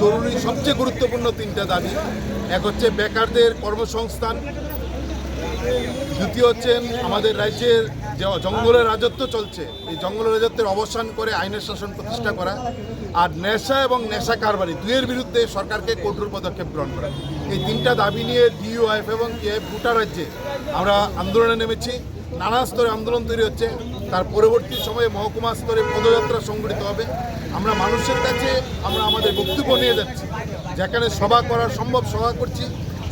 জরুরি সবচেয়ে গুরুত্বপূর্ণ তিনটা দাবি। এক হচ্ছে বেকারদের কর্মসংস্থান, দ্বিতীয় হচ্ছেন আমাদের রাজ্যের যে জঙ্গলের রাজত্ব চলছে এই জঙ্গলের রাজত্বের অবসান করে আইনের শাসন প্রতিষ্ঠা করা, আর নেশা এবং নেশা কারবারি দুইয়ের বিরুদ্ধে সরকারকে কঠোর পদক্ষেপ গ্রহণ করা। এই তিনটা দাবি নিয়ে ডিওয়াইএফ এবং কেএফ গোটা রাজ্যে আমরা আন্দোলনে নেমেছি। নানা স্তরে আন্দোলন তৈরি হচ্ছে। তার পরবর্তী সময়ে মহকুমা স্তরে পদযাত্রা সংগঠিত হবে। আমরা মানুষের কাছে আমাদের বক্তব্য নিয়ে যাচ্ছি। যেখানে সভা করা সম্ভব সভা করছি,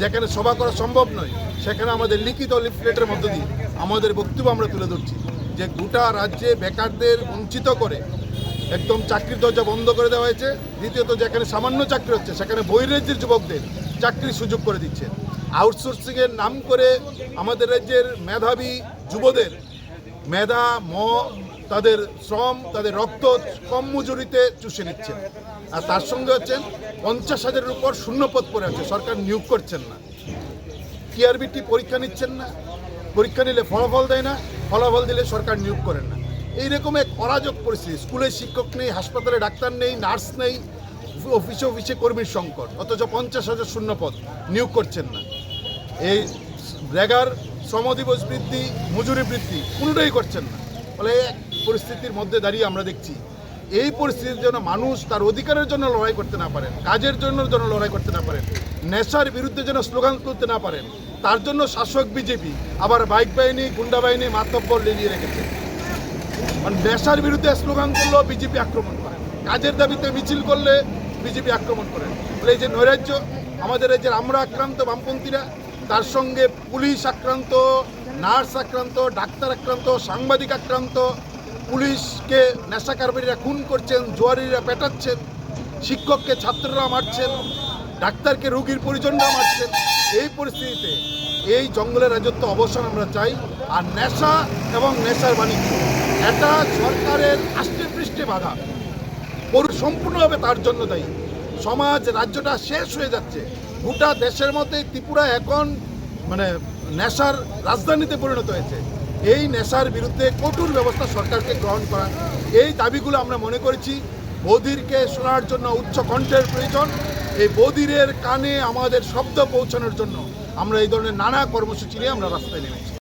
যেখানে সভা করা সম্ভব নয় সেখানে আমাদের লিখিত লিফলেটের মধ্য দিয়ে আমাদের বক্তব্য আমরা তুলে ধরছি যে গোটা রাজ্যে বেকারদের বঞ্চিত করে একদম চাকরির দরজা বন্ধ করে দেওয়া হয়েছে। দ্বিতীয়ত যেখানে সামান্য চাকরি হচ্ছে সেখানে বহির্রাজ্যের যুবকদের চাকরির সুযোগ করে দিচ্ছে। আউটসোর্সিংয়ের নাম করে আমাদের রাজ্যের মেধাবী যুবদের মেধা তাদের শ্রম তাদের রক্ত কম মজুরিতে চুষে নিচ্ছে। আর তার সঙ্গে হচ্ছেন 50,000-এর উপর শূন্যপদ পড়ে আছে, সরকার নিয়োগ করছেন না। টিআরবিটি পরীক্ষা নিচ্ছেন না, পরীক্ষা নিলে ফলাফল দেয় না, ফলাফল দিলে সরকার নিয়োগ করেন না। এইরকম এক অরাজক পরিস্থিতি। স্কুলে শিক্ষক নেই, হাসপাতালে ডাক্তার নেই, নার্স নেই, অফিসে কর্মীর সংকট, অথচ 50,000 শূন্যপদ নিয়োগ করছেন না। এই রেগার শ্রমদিবস বৃদ্ধি, মজুরি বৃদ্ধি কোনোটাই করছেন না। ফলে এক পরিস্থিতির মধ্যে দাঁড়িয়ে আমরা দেখছি এই পরিস্থিতির জন্য মানুষ তার অধিকারের জন্য লড়াই করতে না পারেন, কাজের জন্য লড়াই করতে না পারেন, নেশার বিরুদ্ধে যেন স্লোগান তুলতে না পারেন, তার জন্য শাসক বিজেপি আবার বাইক বাহিনী, গুন্ডা বাহিনী, মাতব্বর লেলিয়ে রেখেছে। মানে নেশার বিরুদ্ধে স্লোগান করলেও বিজেপি আক্রমণ করেন, কাজের দাবিতে মিছিল করলে বিজেপি আক্রমণ করেন। বলে এই যে নৈরাজ্য, আমাদের এই যে আমরা আক্রান্ত বামপন্থীরা, তার সঙ্গে পুলিশ আক্রান্ত, নার্স আক্রান্ত, ডাক্তার আক্রান্ত, সাংবাদিক আক্রান্ত, পুলিশকে নেশা কারবারিরা খুন করছেন, জোয়ারিরা পেটাচ্ছেন, শিক্ষককে ছাত্ররা মারছেন, ডাক্তারকে রোগীর পরিজনরা মারছেন। এই পরিস্থিতিতে এই জঙ্গলের রাজত্ব অবসান আমরা চাই। আর নেশা এবং নেশার বাণিজ্য এটা সরকারের আষ্টে পৃষ্ঠে বাধা, সম্পূর্ণভাবে তার জন্য দায়ী। সমাজ রাজ্যটা শেষ হয়ে যাচ্ছে। গোটা দেশের মধ্যে ত্রিপুরা এখন নেশার রাজধানীতে পরিণত হয়েছে। এই নেশার বিরুদ্ধে কঠোর ব্যবস্থা সরকারকে গ্রহণ করা, এই দাবিগুলো আমরা মনে করেছি। বধিরকে শোনার জন্য উচ্চ কণ্ঠের প্রয়োজন। এই বধিরের কানে আমাদের শব্দ পৌঁছানোর জন্য আমরা এই ধরনের নানা কর্মসূচি নিয়ে আমরা রাস্তায় নেমেছি।